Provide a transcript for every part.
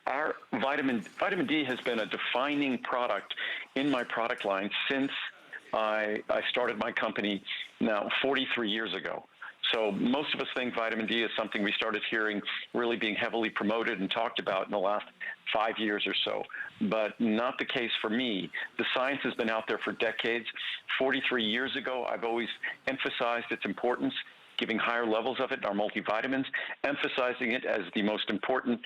Our vitamin D has been a defining product in my product line since I started my company now 43 years ago. So most of us think vitamin D is something we started hearing really being heavily promoted and talked about in the last 5 years or so, but not the case for me. The science has been out there for decades. 43 years ago, I've always emphasized its importance, giving higher levels of it in our multivitamins, emphasizing it as the most important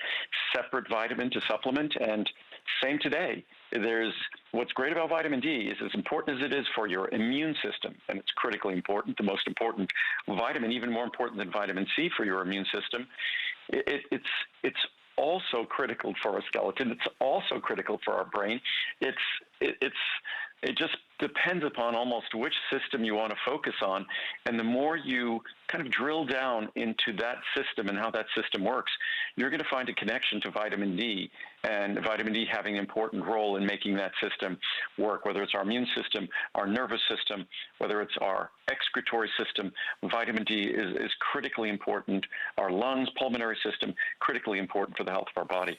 separate vitamin to supplement, and same today. What's great about vitamin D is as important as it is for your immune system, and it's critically important, the most important vitamin, even more important than vitamin C for your immune system. It's also critical for our skeleton. It's also critical for our brain. It just depends upon almost which system you want to focus on, and the more you kind of drill down into that system and how that system works, you're going to find a connection to vitamin D, and vitamin D having an important role in making that system work, whether it's our immune system, our nervous system, whether it's our excretory system. Vitamin D is critically important. Our lungs, pulmonary system, critically important for the health of our body.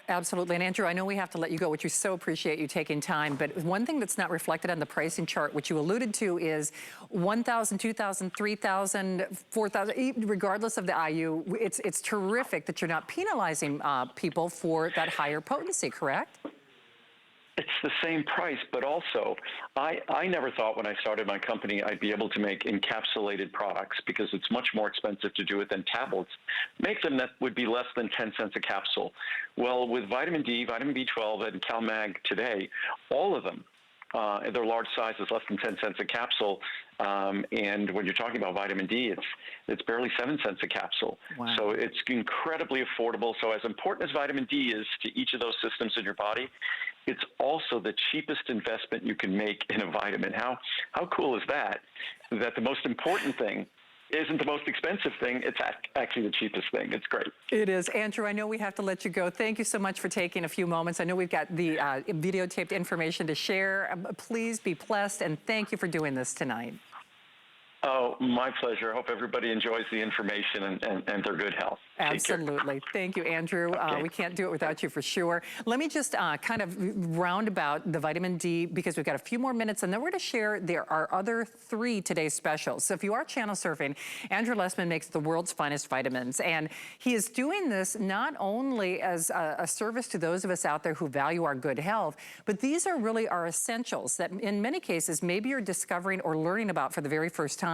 Absolutely. And Andrew, I know we have to let you go, which we so appreciate you taking time, but one thing that's not reflected on the pricing chart, which you alluded to, is 1,000, 2,000, 3,000, 4,000, regardless of the IU. It's terrific that you're not penalizing people for that higher potency, correct? It's the same price, but also I never thought when I started my company I'd be able to make encapsulated products, because it's much more expensive to do it than tablets. Make them that would be less than 10 cents a capsule. Well, with vitamin D, vitamin B12, and CalMag today, all of them, their large size is less than 10 cents a capsule. And when you're talking about vitamin D, it's barely 7 cents a capsule. Wow. So it's incredibly affordable. So as important as vitamin D is to each of those systems in your body, it's also the cheapest investment you can make in a vitamin. How cool is that? That the most important thing isn't the most expensive thing, it's actually the cheapest thing. It's great. It is. Andrew, I know we have to let you go. Thank you so much for taking a few moments. I know we've got the videotaped information to share. Please be blessed, and thank you for doing this tonight. Oh, my pleasure. I hope everybody enjoys the information and their good health. Absolutely. Thank you, Andrew. Okay. We can't do it without you for sure. Let me just kind of round about the vitamin D, because we've got a few more minutes, and then we're going to share our other 3 today's specials. So if you are channel surfing, Andrew Lessman makes the world's finest vitamins, and he is doing this not only as a service to those of us out there who value our good health, but these are really our essentials that in many cases maybe you're discovering or learning about for the very first time.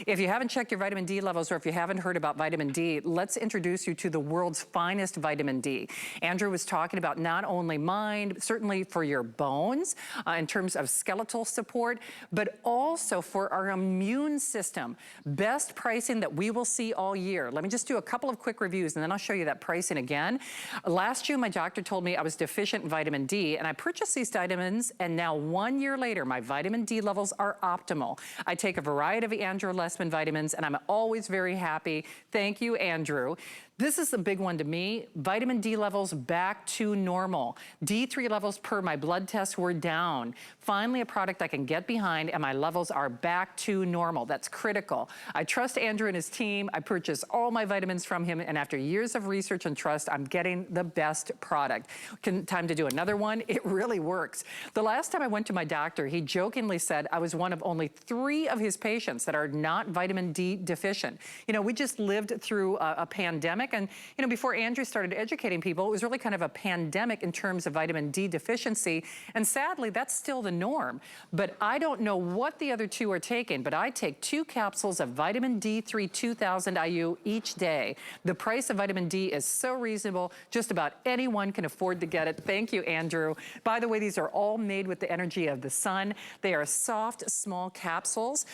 If you haven't checked your vitamin D levels, or if you haven't heard about vitamin D, let's introduce you to the world's finest vitamin D. Andrew was talking about not only mind, certainly for your bones, in terms of skeletal support, but also for our immune system. Best pricing that we will see all year. Let me just do a couple of quick reviews, and then I'll show you that pricing again. Last June, my doctor told me I was deficient in vitamin D, and I purchased these vitamins, and now 1 year later, my vitamin D levels are optimal. I take a variety of Andrew Lessman vitamins, and I'm always very happy. Thank you, Andrew. This is a big one to me. Vitamin D levels back to normal. D3 levels per my blood tests were down. Finally, a product I can get behind, and my levels are back to normal. That's critical. I trust Andrew and his team. I purchase all my vitamins from him, and after years of research and trust, I'm getting the best product. Time to do another one. It really works. The last time I went to my doctor, he jokingly said I was one of only 3 of his patients that are not vitamin D deficient. You know, we just lived through a pandemic. And, you know, before Andrew started educating people, it was really kind of a pandemic in terms of vitamin D deficiency. And sadly, that's still the norm. But I don't know what the other 2 are taking, but I take 2 capsules of vitamin D31000 IU each day. The price of vitamin D is so reasonable, just about anyone can afford to get it. Thank you, Andrew. By the way, these are all made with the energy of the sun. They are soft, small capsules.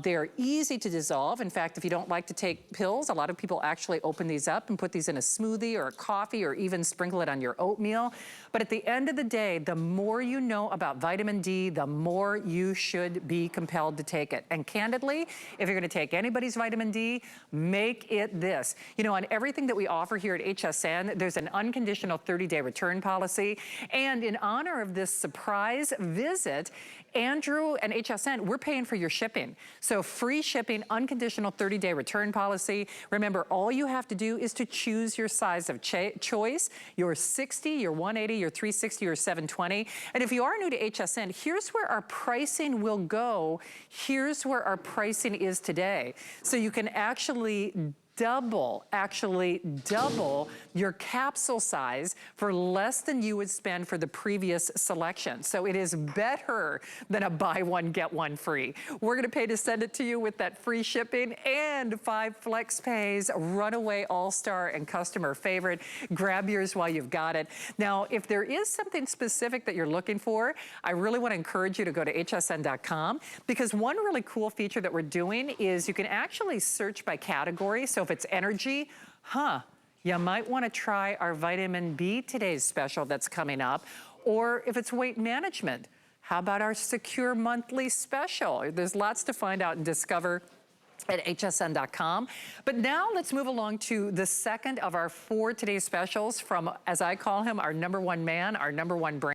They are easy to dissolve. In fact, if you don't like to take pills, a lot of people actually open these up and put these in a smoothie or a coffee, or even sprinkle it on your oatmeal. But at the end of the day, the more you know about vitamin D, the more you should be compelled to take it. And candidly, if you're gonna take anybody's vitamin D, make it this. You know, on everything that we offer here at HSN, there's an unconditional 30-day return policy. And in honor of this surprise visit, Andrew and HSN, we're paying for your shipping. So free shipping, unconditional 30-day return policy. Remember, all you have to do is is to choose your size of choice, your 60, your 180, your 360, or 720. And if you are new to HSN, here's where our pricing will go. Here's where our pricing is today. So you can actually double your capsule size for less than you would spend for the previous selection. So it is better than a buy one, get one free. We're gonna pay to send it to you with that free shipping and 5 flex pays, runaway all-star and customer favorite. Grab yours while you've got it. Now, if there is something specific that you're looking for, I really wanna encourage you to go to hsn.com, because one really cool feature that we're doing is you can actually search by category. So if it's energy, you might want to try our vitamin B today's special that's coming up. Or if it's weight management, how about our secure monthly special? There's lots to find out and discover at hsn.com. But now let's move along to the second of our 4 today's specials from, as I call him, our #1 man, our #1 brand.